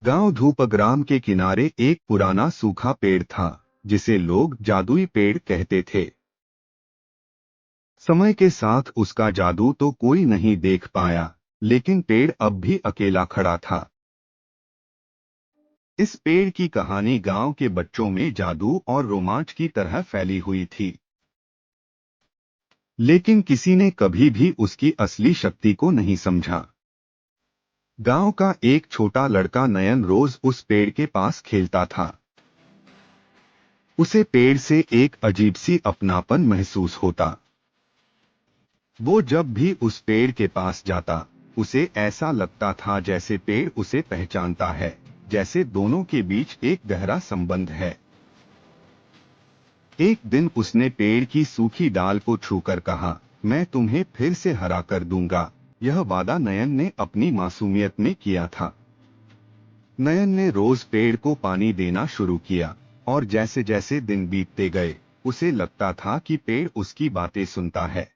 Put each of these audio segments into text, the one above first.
गांव धूपग्राम के किनारे एक पुराना सूखा पेड़ था जिसे लोग जादुई पेड़ कहते थे। समय के साथ उसका जादू तो कोई नहीं देख पाया, लेकिन पेड़ अब भी अकेला खड़ा था। इस पेड़ की कहानी गांव के बच्चों में जादू और रोमांच की तरह फैली हुई थी, लेकिन किसी ने कभी भी उसकी असली शक्ति को नहीं समझा। गांव का एक छोटा लड़का नयन रोज उस पेड़ के पास खेलता था। उसे पेड़ से एक अजीब सी अपनापन महसूस होता। वो जब भी उस पेड़ के पास जाता, उसे ऐसा लगता था जैसे पेड़ उसे पहचानता है, जैसे दोनों के बीच एक गहरा संबंध है। एक दिन उसने पेड़ की सूखी डाल को छूकर कहा, मैं तुम्हें फिर से हरा कर दूंगा। यह वादा नयन ने अपनी मासूमियत में किया था। नयन ने रोज पेड़ को पानी देना शुरू किया, और जैसे जैसे दिन बीतते गए, उसे लगता था कि पेड़ उसकी बातें सुनता है।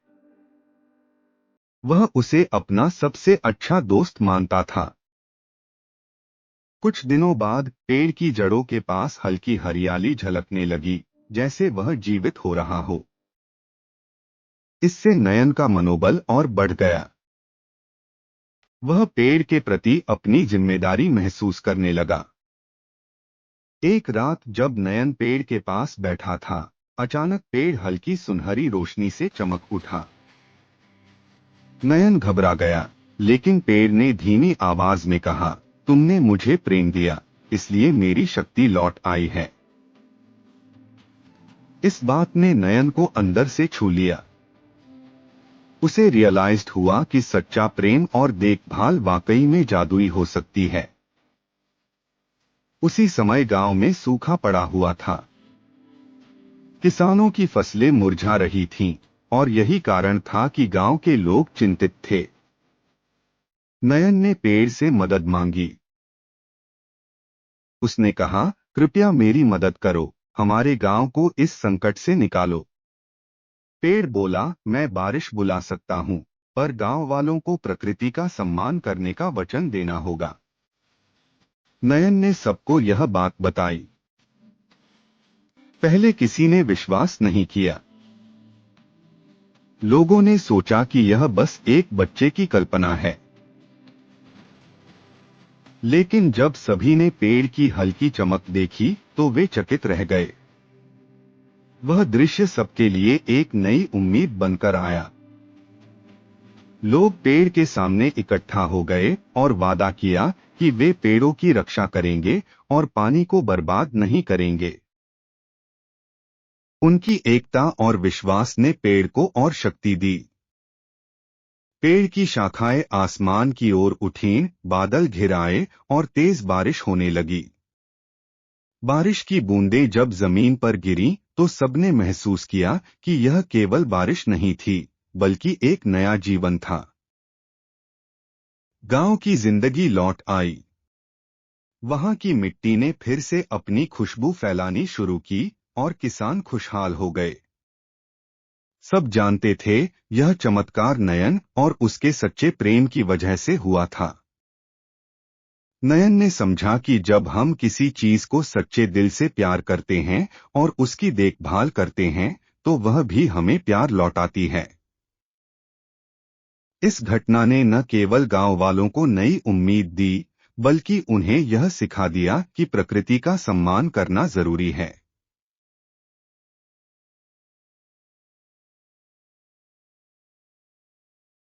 वह उसे अपना सबसे अच्छा दोस्त मानता था। कुछ दिनों बाद पेड़ की जड़ों के पास हल्की हरियाली झलकने लगी, जैसे वह जीवित हो रहा हो। इससे नयन का मनोबल और बढ़ गया। वह पेड़ के प्रति अपनी जिम्मेदारी महसूस करने लगा। एक रात जब नयन पेड़ के पास बैठा था, अचानक पेड़ हल्की सुनहरी रोशनी से चमक उठा। नयन घबरा गया, लेकिन पेड़ ने धीमी आवाज में कहा, तुमने मुझे प्रेम दिया, इसलिए मेरी शक्ति लौट आई है। इस बात ने नयन को अंदर से छू लिया। उसे रियलाइज्ड हुआ कि सच्चा प्रेम और देखभाल वाकई में जादुई हो सकती है। उसी समय गांव में सूखा पड़ा हुआ था। किसानों की फसलें मुरझा रही थीं, और यही कारण था कि गांव के लोग चिंतित थे। नयन ने पेड़ से मदद मांगी। उसने कहा, कृपया मेरी मदद करो, हमारे गांव को इस संकट से निकालो। पेड़ बोला, मैं बारिश बुला सकता हूं, पर गांव वालों को प्रकृति का सम्मान करने का वचन देना होगा। नयन ने सबको यह बात बताई। पहले किसी ने विश्वास नहीं किया। लोगों ने सोचा कि यह बस एक बच्चे की कल्पना है। लेकिन जब सभी ने पेड़ की हल्की चमक देखी, तो वे चकित रह गए। वह दृश्य सबके लिए एक नई उम्मीद बनकर आया। लोग पेड़ के सामने इकट्ठा हो गए और वादा किया कि वे पेड़ों की रक्षा करेंगे और पानी को बर्बाद नहीं करेंगे। उनकी एकता और विश्वास ने पेड़ को और शक्ति दी। पेड़ की शाखाएं आसमान की ओर उठीं, बादल घिर आए और तेज बारिश होने लगी। बारिश की बूंदें जब जमीन पर गिरीं, तो सबने महसूस किया कि यह केवल बारिश नहीं थी, बल्कि एक नया जीवन था। गांव की जिंदगी लौट आई। वहां की मिट्टी ने फिर से अपनी खुशबू फैलानी शुरू की और किसान खुशहाल हो गए। सब जानते थे, यह चमत्कार नयन और उसके सच्चे प्रेम की वजह से हुआ था। नयन ने समझा कि जब हम किसी चीज को सच्चे दिल से प्यार करते हैं और उसकी देखभाल करते हैं, तो वह भी हमें प्यार लौटाती है। इस घटना ने न केवल गांव वालों को नई उम्मीद दी, बल्कि उन्हें यह सिखा दिया कि प्रकृति का सम्मान करना जरूरी है।